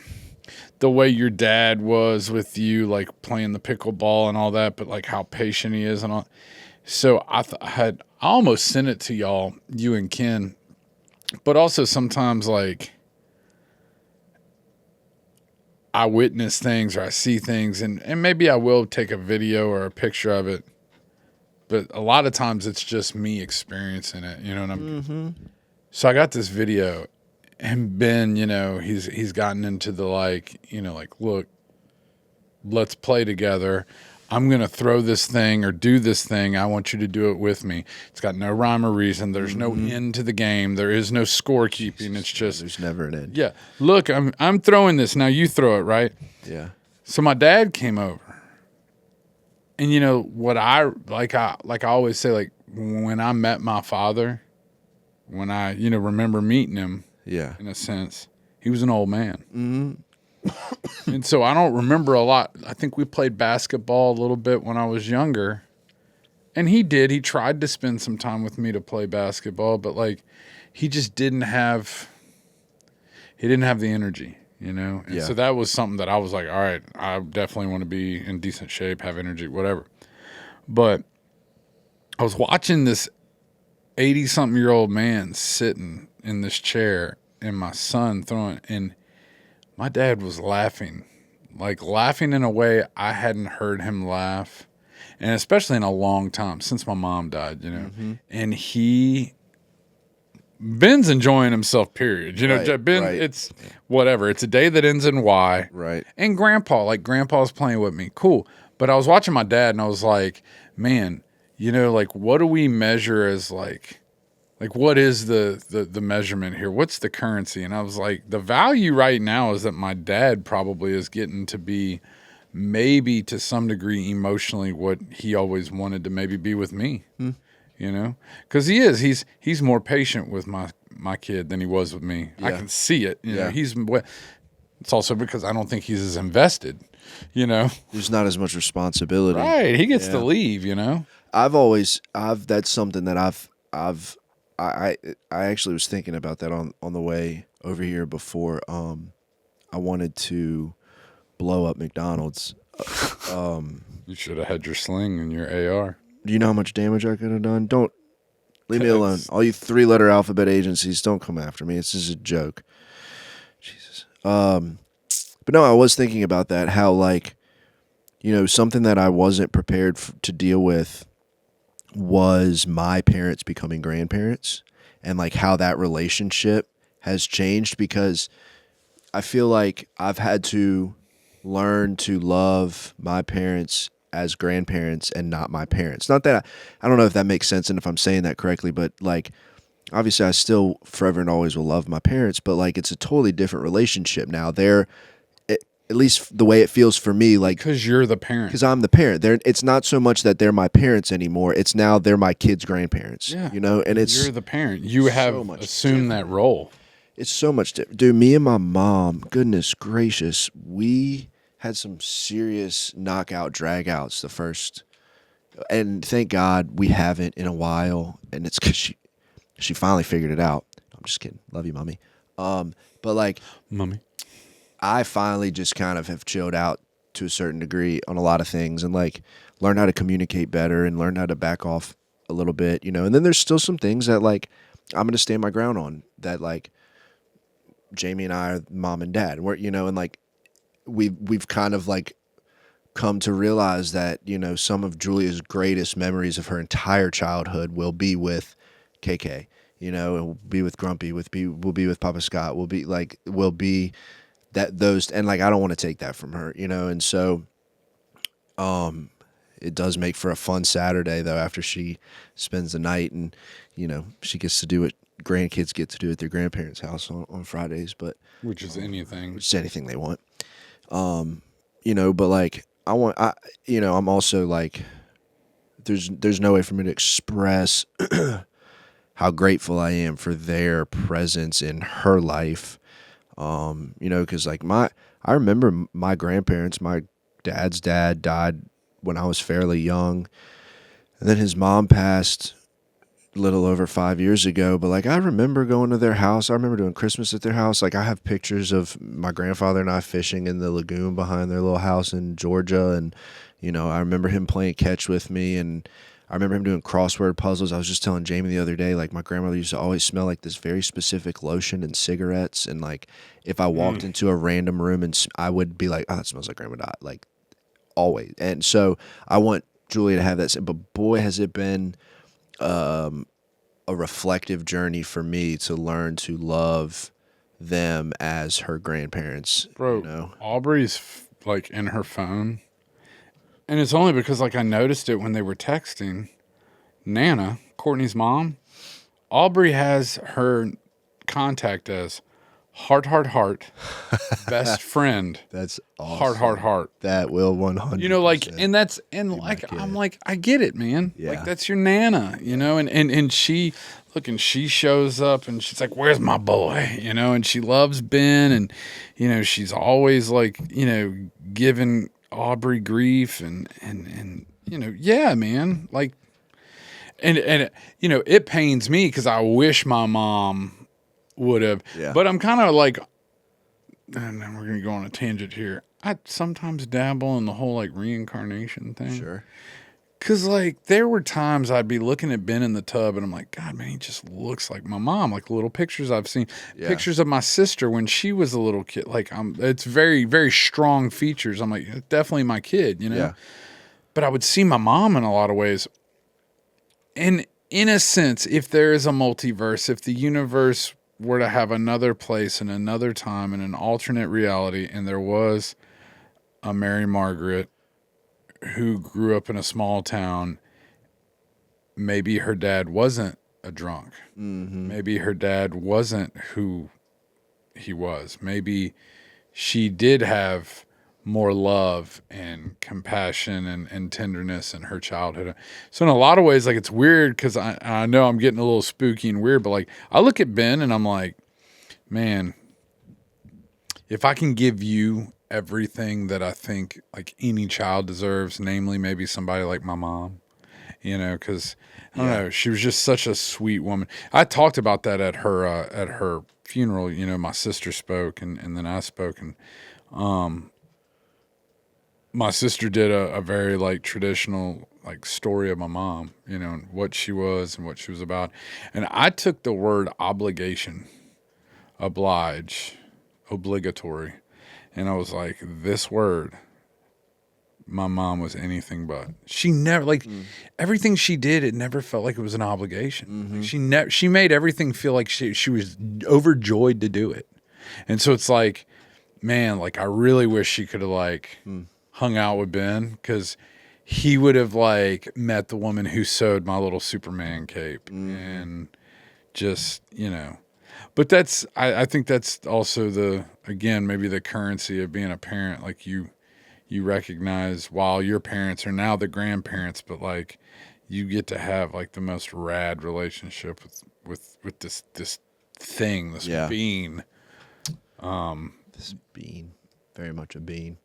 the way your dad was with you, like playing the pickleball and all that, but like how patient he is and all. So I almost sent it to y'all, you and Ken, but also sometimes like I witness things or I see things and maybe I will take a video or a picture of it. But a lot of times it's just me experiencing it, you know what I mean?
Mm-hmm.
So I got this video and Ben, he's gotten into the like, look, let's play together. I'm going to throw this thing or do this thing. I want you to do it with me. It's got no rhyme or reason. There's no end to the game. There is no scorekeeping. It's just
there's never an end.
Yeah. Look, I'm throwing this. Now you throw it, right?
Yeah.
So my dad came over. And what I always say, like when I met my father, when I, remember meeting him,
yeah,
in a sense, he was an old man.
Mm-hmm.
And so I don't remember a lot. I think we played basketball a little bit when I was younger. And he tried to spend some time with me to play basketball, but like he just didn't have the energy, And
Yeah.
so that was something that I was like, all right, I definitely want to be in decent shape, have energy, whatever. But I was watching this 80-something-year-old man sitting in this chair and my son throwing, and my dad was laughing in a way I hadn't heard him laugh, and especially in a long time since my mom died,
Mm-hmm.
And Ben's enjoying himself, period.
Right,
Ben,
right.
It's whatever. It's a day that ends in Y.
Right.
And Grandpa's playing with me. Cool. But I was watching my dad and I was like, man, like what do we measure as like what is the measurement here? What's the currency? And I was like, the value right now is that my dad probably is getting to be maybe to some degree emotionally what he always wanted to maybe be with me. Because he's more patient with my kid than he was with me.
Yeah.
I can see it.
Yeah.
It's also because I don't think he's as invested.
There's not as much responsibility.
Right. He gets
Yeah.
to leave.
That's something that I actually was thinking about that on the way over here before. I wanted to blow up McDonald's.
You should have had your sling and your AR.
Do you know how much damage I could have done? Don't leave me alone. All you 3-letter alphabet agencies, don't come after me. It's just a joke. Jesus. But no, I was thinking about that. How something that I wasn't prepared to deal with was my parents becoming grandparents, and like how that relationship has changed, because I feel like I've had to learn to love my parents as grandparents and not my parents. Not that I don't know if that makes sense and if I'm saying that correctly, but like obviously I still forever and always will love my parents, but like it's a totally different relationship now. They're at least the way it feels for me, like
Because you're the parent.
because I'm the parent. It's not so much that they're my parents anymore. It's now they're my kids' grandparents.
Yeah.
You know, and it's
You're the parent. You have
much
assumed that role.
it's so much different. Dude, me and my mom, goodness gracious, we had some serious knockout dragouts the first, and thank God we haven't in a while. And it's because she finally figured it out. I'm just kidding. Love you, mommy. But like
Mommy.
I finally just kind of have chilled out to a certain degree on a lot of things and like learned how to communicate better and learned how to back off a little bit, you know. And then there's still some things that like I'm gonna stand my ground on that like Jamie and I are mom and dad. We're you know, and like we've kind of like come to realize that, you know, some of Julia's greatest memories of her entire childhood will be with KK. You know, and will be with Grumpy, will be with Papa Scott, will be that those and like I don't want to take that from her, you know, and so it does make for a fun Saturday though after she spends the night and you know she gets to do what grandkids get to do at their grandparents' house on Fridays, but
Which is anything.
just anything they want. You know, but like I'm also like there's no way for me to express how grateful I am for their presence in her life. You know, because like I remember my grandparents, my dad's dad died when I was fairly young, and then his mom passed a little over 5 years ago. But like I remember going to their house. I remember doing Christmas at their house. Like I have pictures of my grandfather and I fishing in the lagoon behind their little house in Georgia, and you know I remember him playing catch with me and. I remember him doing crossword puzzles. I was just telling Jamie the other day, like my grandmother used to always smell like this very specific lotion and cigarettes. And like if I walked into a random room and I would be like, oh, that smells like Grandma Dot, like always. And so I want Julia to have that. But boy, has it been a reflective journey for me to learn to love them as her grandparents.
Bro,
you know?
Aubrey's like in her phone. And it's only because like I noticed it when they were texting. Nana, Courtney's mom, Aubrey has her contact as heart, best friend,
That's awesome.
heart.
That will 100%.
You know, like, and that's, and like,
kid.
I'm like, I get it, man.
Yeah.
Like, that's your Nana, you know, and she, look, and she shows up and she's like, where's my boy? You know, and she loves Ben and, you know, she's always like, you know, giving Aubrey grief and, you know, yeah, man, like, and, you know, it pains me because I wish my mom would have,
Yeah.
but I'm kind of like, and then we're going to go on a tangent here. I sometimes dabble in the whole like reincarnation thing.
Sure.
Cause like there were times I'd be looking at Ben in the tub and I'm like, God, man, he just looks like my mom. Like little pictures I've seen,
Yeah.
pictures of my sister when she was a little kid. Like it's very, very strong features. I'm like, it's definitely my kid, you know?
Yeah.
But I would see my mom in a lot of ways. And in a sense, if there is a multiverse, if the universe were to have another place and another time and an alternate reality, and there was a Mary Margaret who grew up in a small town, maybe her dad wasn't a drunk.
Mm-hmm.
Maybe her dad wasn't who he was. Maybe she did have more love and compassion and tenderness in her childhood. So in a lot of ways, like it's weird because I know I'm getting a little spooky and weird, but like I look at Ben and I'm like, man, if I can give you everything that I think like any child deserves, namely maybe somebody like my mom, you know, because I don't know, she was just such a sweet woman. I talked about that at her funeral. You know, my sister spoke and then I spoke, and my sister did a very like traditional like story of my mom, you know, and what she was and what she was about. And I took the word obligation, oblige, obligatory, and I was like, this word, my mom was anything but. She never like everything she did. It never felt like it was an obligation. Like she made everything feel like she was overjoyed to do it. And so it's like, man, like I really wish she could have like hung out with Ben, because he would have like met the woman who sewed my little Superman cape and just, but I think that's also again, maybe the currency of being a parent. Like you recognize while your parents are now the grandparents, but like you get to have like the most rad relationship with this thing, this
Yeah.
being.
This bean, very much a bean.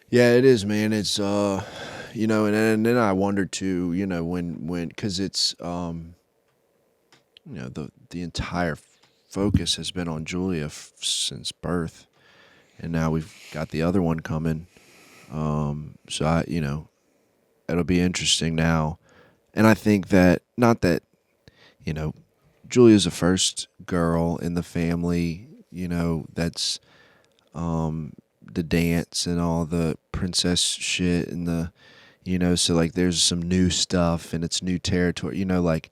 Yeah, it is, man. It's and then I wonder too, when because it's the entire focus has been on Julia since birth, and now we've got the other one coming. So it'll be interesting now, and I think that not that Julia's the first girl in the family, that's the dance and all the princess shit and so like there's some new stuff and it's new territory, like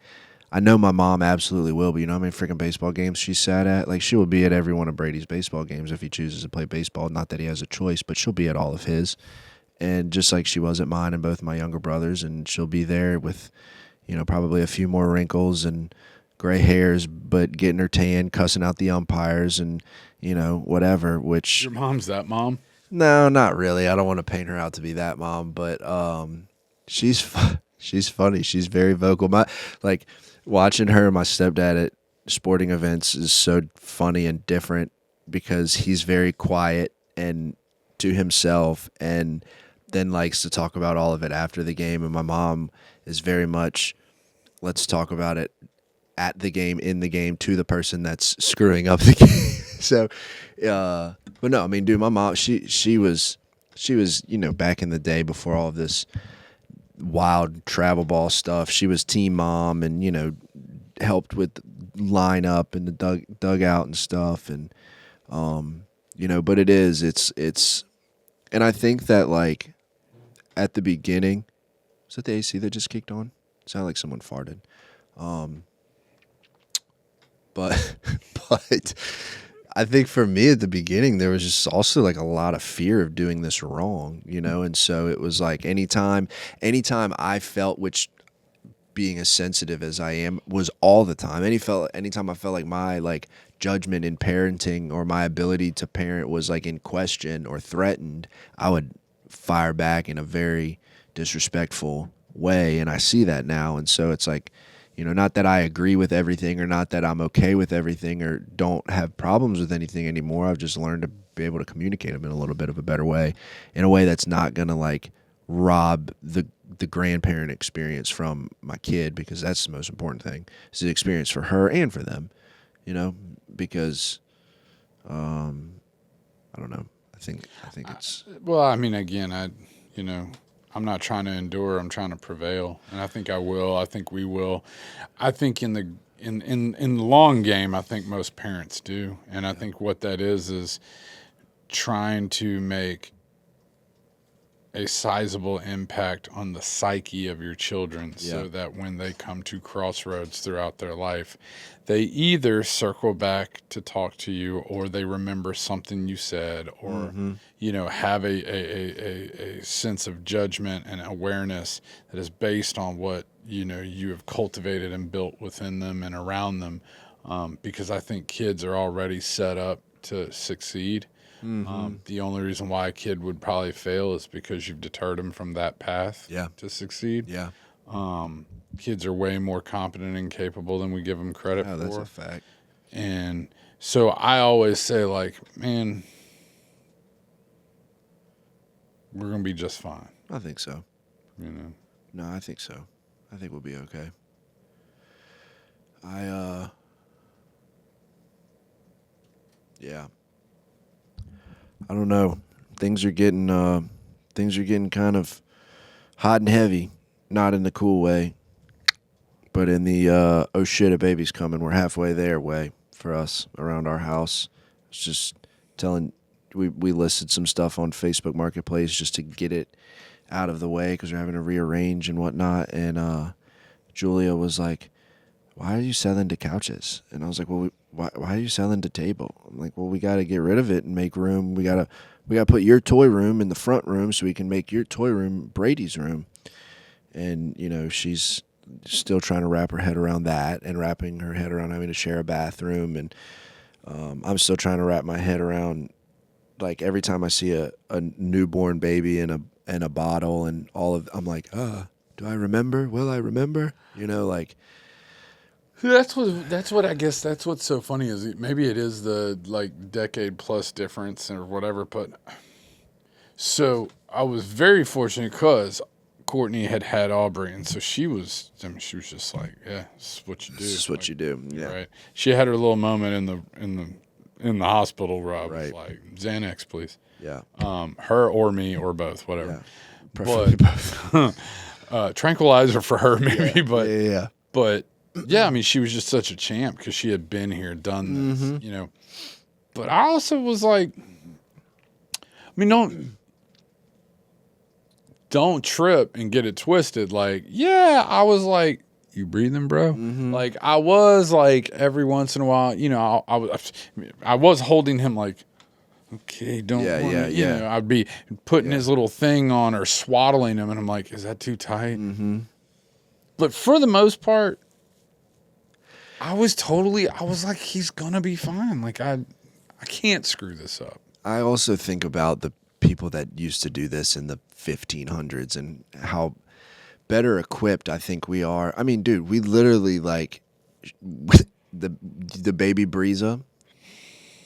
I know my mom absolutely will be. You know how many freaking baseball games she sat at? Like, she will be at every one of Brady's baseball games if he chooses to play baseball. Not that he has a choice, but she'll be at all of his. And just like she was at mine and both my younger brothers, and she'll be there with, probably a few more wrinkles and gray hairs, but getting her tan, cussing out the umpires and, whatever, which...
Your mom's that mom?
No, not really. I don't want to paint her out to be that mom, but she's she's funny. She's very vocal. Watching her and my stepdad at sporting events is so funny and different because he's very quiet and to himself and then likes to talk about all of it after the game. And my mom is very much, let's talk about it at the game, in the game, to the person that's screwing up the game. So, but no, I mean, dude, my mom, she was, back in the day before all of this wild travel ball stuff, she was team mom and, helped with lineup and the dugout and stuff. And, but it's, and I think that like at the beginning, was that the AC that just kicked on? It sounded like someone farted. But I think for me at the beginning, there was just also like a lot of fear of doing this wrong, and so it was like anytime I felt, which being as sensitive as I am was all the time, anytime I felt like my like judgment in parenting or my ability to parent was like in question or threatened, I would fire back in a very disrespectful way. And I see that now. And so it's like, not that I agree with everything or not that I'm okay with everything or don't have problems with anything anymore. I've just learned to be able to communicate them in a little bit of a better way, in a way that's not going to like rob the grandparent experience from my kid, because that's the most important thing. It's the experience for her and for them, because I don't know. I think it's
Well, I mean, again, I'm not trying to endure. I'm trying to prevail, and I think I will. I think we will. I think in the long game, I think most parents do, and I think what that is trying to make a sizable impact on the psyche of your children, so that when they come to crossroads throughout their life, they either circle back to talk to you, or they remember something you said, or have a sense of judgment and awareness that is based on what you have cultivated and built within them and around them, because I think kids are already set up to succeed. The only reason why a kid would probably fail is because you've deterred them from that path to succeed.
Yeah.
Kids are way more competent and capable than we give them credit for.
That's a fact.
And so I always say, like, man, we're going to be just fine.
I think so. No, I think so. I think we'll be okay. Yeah. I don't know. Things are getting kind of hot and heavy, not in the cool way, but in the oh shit, a baby's coming. We're halfway there way for us around our house. It's just we listed some stuff on Facebook Marketplace just to get it out of the way because we're having to rearrange and whatnot. And Julia was like, "Why are you selling to couches?" And I was like, "Well, why are you selling to table?" I'm like, "Well, we got to get rid of it and make room. We got to put your toy room in the front room so we can make your toy room Brady's room." And she's still trying to wrap her head around that, and wrapping her head around having to share a bathroom, and I'm still trying to wrap my head around, like, every time I see a newborn baby in a bottle and all of, I'm like, do I remember? Will I remember? You know, like.
That's what I guess that's what's so funny is maybe it is the like decade plus difference or whatever. But so I was very fortunate because Courtney had Aubrey, and so she was just like, yeah, this is what you do.
This is what you do. Yeah.
Right. She had her little moment in the hospital where I was
Right.
like, Xanax, please.
Yeah.
Her or me or both, whatever.
Yeah. Preferably both.
Tranquilizer for her, maybe, but
Yeah.
but yeah, I mean, she was just such a champ because she had been here, done this, you know. But I also was like, I mean, don't trip and get it twisted. Like, yeah, I was like, you breathing, bro? Like, I was like, every once in a while, you know, I was holding him like, okay, don't,
Yeah.
you know, I'd be putting his little thing on or swaddling him, and I'm like, is that too tight? But for the most part, I was like, he's gonna be fine. Like, I can't screw this up.
I also think about the people that used to do this in the 1500s and how better equipped I think we are. I mean, dude, we literally, like, the baby Breeza.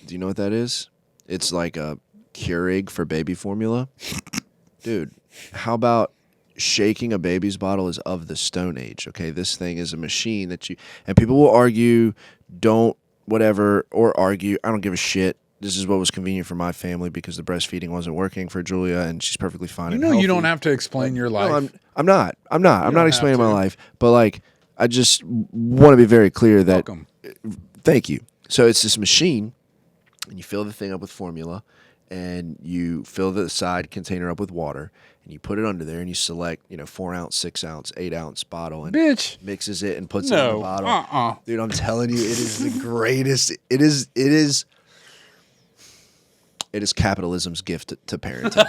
Do you know what that is? It's like a Keurig for baby formula. Dude, how about shaking a baby's bottle is of the Stone Age, okay? This thing is a machine that and people will argue, don't, whatever, or argue, I don't give a shit. This is what was convenient for my family because the breastfeeding wasn't working for Julia, and she's perfectly fine.
You know, you don't have to explain your life.
No, I'm not. I'm not explaining my
to.
life, but, like, I just want to be very clear that.
Welcome.
Thank you. So it's this machine, and you fill the thing up with formula, and you fill the side container up with water, and you put it under there, and you select, 4 ounce, 6 ounce, 8 ounce bottle, and
Bitch.
mixes it and puts it in the bottle. Dude, I'm telling you, it is the greatest. It is capitalism's gift to parenting.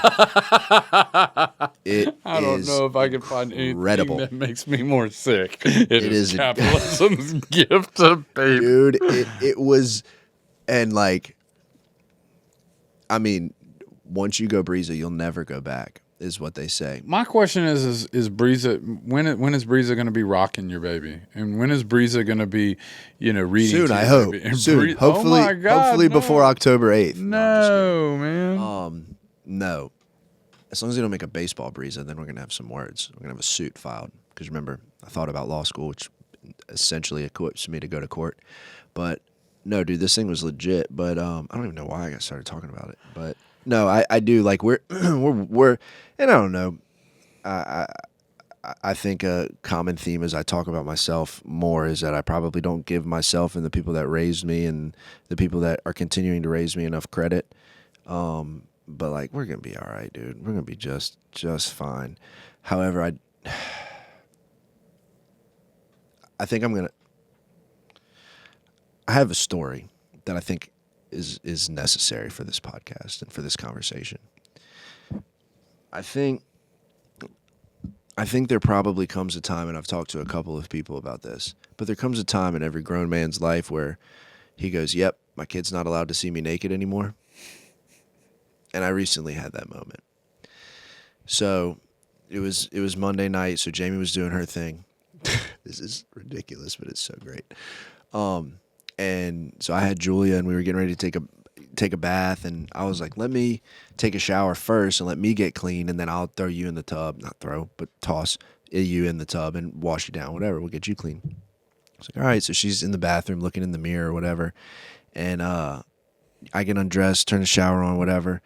I don't know if I can find anything
incredible.
that makes me more sick. It is
is
capitalism's gift to baby.
Dude, it was, and, like, I mean, once you go Breeza, you'll never go back, is what they say.
My question is Breeza, when is Breeza going to be rocking your baby? And when is Breeza going to be, reading
Soon,
to
I
your
hope.
baby? And
Soon. Hopefully,
oh my God,
hopefully
no.
before October 8th.
No, man.
No. As long as they don't make a baseball Breeza, then we're going to have some words. We're going to have a suit filed. Because remember, I thought about law school, which essentially equips me to go to court. But no, dude, this thing was legit. But I don't even know why I got started talking about it. But no, I do. Like, we're, and I don't know. I think a common theme as I talk about myself more is that I probably don't give myself and the people that raised me and the people that are continuing to raise me enough credit. But, like, we're going to be all right, dude. We're going to be just fine. However, I think I have a story that I think is necessary for this podcast and for this conversation. I think there probably comes a time, and I've talked to a couple of people about this, but there comes a time in every grown man's life where he goes, yep, my kid's not allowed to see me naked anymore. And I recently had that moment. So it was Monday night, so Jamie was doing her thing. This is ridiculous, but it's so great. And so I had Julia, and we were getting ready to take a bath, and I was like, let me take a shower first and let me get clean, and then I'll throw you in the tub. Not throw, but toss you in the tub and wash you down, whatever. We'll get you clean. I was like, all right. So she's in the bathroom looking in the mirror or whatever, and I get undressed, turn the shower on, whatever,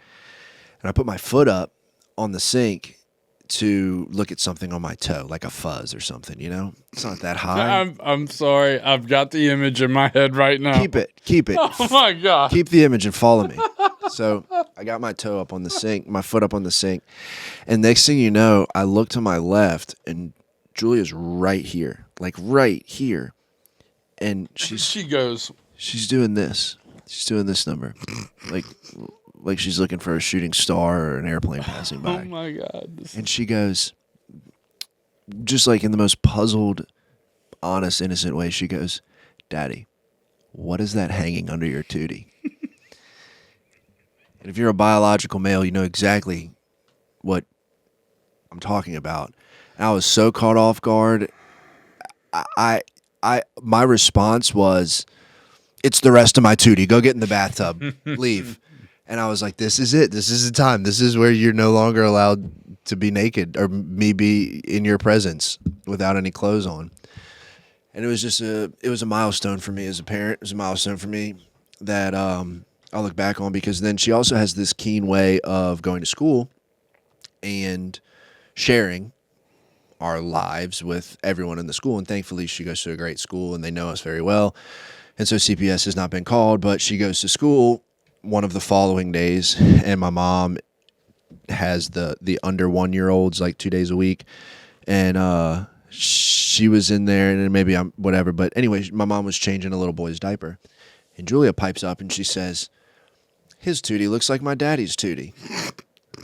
and I put my foot up on the sink to look at something on my toe, like a fuzz or something, It's not that high.
I'm sorry. I've got the image in my head right now.
Keep it.
Oh, my God.
Keep the image and follow me. So I got my toe up on the sink, my foot up on the sink, and next thing you know, I look to my left, and Julia's right here, like right here, and
she goes,
she's doing this. She's doing this number, like she's looking for a shooting star or an airplane passing by.
oh my God.
And she goes, just like in the most puzzled, honest, innocent way, she goes, "Daddy, what is that hanging under your tootie?" And if you're a biological male, you know exactly what I'm talking about. And I was so caught off guard. My response was, "It's the rest of my tootie. Go get in the bathtub. Leave." And I was like, "This is it. This is the time. This is where you're no longer allowed to be naked or me be in your presence without any clothes on." And it was just it was a milestone for me as a parent. It was a milestone for me that I'll look back on, because then she also has this keen way of going to school and sharing our lives with everyone in the school. And thankfully, she goes to a great school and they know us very well. And so CPS has not been called, but she goes to school one of the following days, and my mom has the under 1-year-olds like 2 days a week. And she was in there, and maybe I'm whatever. But anyway, my mom was changing a little boy's diaper. And Julia pipes up and she says, "His tootie looks like my daddy's tootie."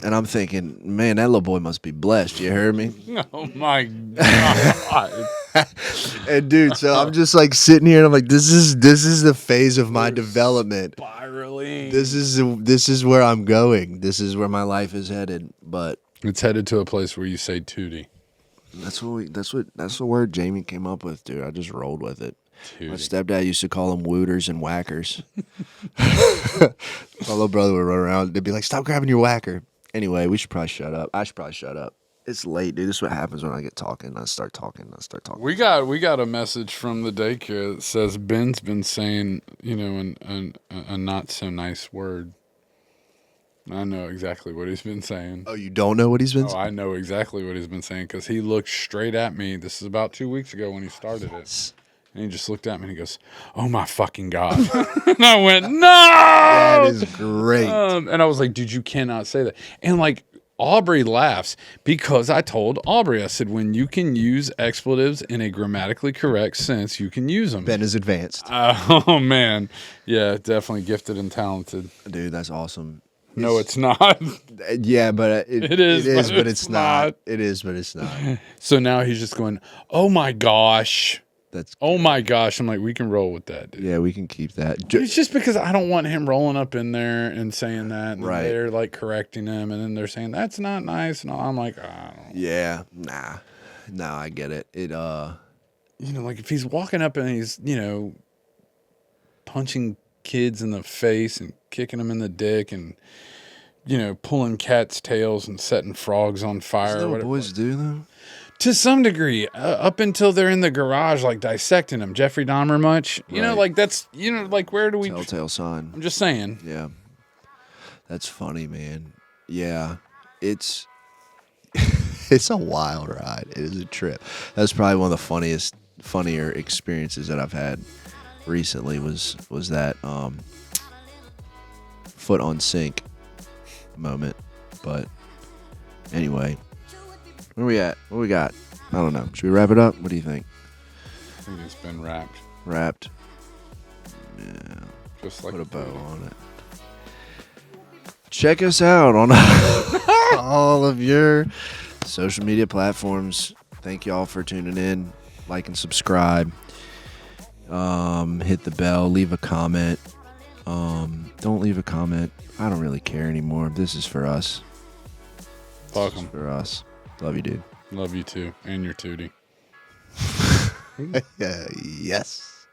And I'm thinking, man, that little boy must be blessed. You heard me?
Oh my God.
And dude, so I'm just like sitting here and I'm like, this is the phase of my development.
Spiraling.
This is where I'm going. This is where my life is headed. But
It's headed to a place where you say tootie.
that's the word Jamie came up with, dude. I just rolled with it. My
Tootie.
stepdad used to call them wooters and whackers. My little brother would run around. They'd be like, "Stop grabbing your whacker." Anyway, we should probably shut up. I should probably shut up. It's late, dude. This is what happens when I get talking. I start talking.
We got a message from the daycare that says Ben's been saying, a not so nice word. I know exactly what he's been saying.
Oh, you don't know what he's been
Oh,
saying?
I know exactly what he's been saying because he looked straight at me. This is about 2 weeks ago when he started it. And he just looked at me and he goes, "Oh my fucking God." And I went, "No!"
That is great.
And I was like, "Dude, you cannot say that." And like, Aubrey laughs because I told Aubrey, I said, when you can use expletives in a grammatically correct sense, you can use them.
Ben is advanced.
Oh, man. Yeah, definitely gifted and talented.
Dude, that's awesome.
No, it's not.
Yeah, but
It is,
but it's not. It is, but it's not.
So now he's just going, "Oh my gosh.
That's
Oh my gosh." I'm like, we can roll with that, dude.
yeah, we can keep that.
It's just because I don't want him rolling up in there and saying that. And
Right.
they're like correcting him. And then they're saying, "That's not nice." And I'm like, I don't know.
Yeah, nah. No, I get it.
Like if he's walking up and he's, punching kids in the face and kicking them in the dick and, pulling cats' tails and setting frogs on fire.
Little
Or whatever.
boys do though.
To some degree, up until they're in the garage, like dissecting them. Jeffrey Dahmer much?
Right.
Like that's, like where do we...
Telltale sign.
I'm just saying.
Yeah. That's funny, man. Yeah. It's it's a wild ride. It is a trip. That's probably one of the funnier experiences that I've had recently was that foot on sink moment. But anyway, where we at? What we got? I don't know. Should we wrap it up? What do you think?
I think it's been wrapped.
Wrapped? Yeah.
Just like
Put a bow on it. Check us out on all of your social media platforms. Thank y'all for tuning in. Like and subscribe. Hit the bell. Leave a comment. Don't leave a comment. I don't really care anymore. This is for us.
Fuck
This is
'em.
for us. Love you, dude.
Love you too. And your tootie.
Yes.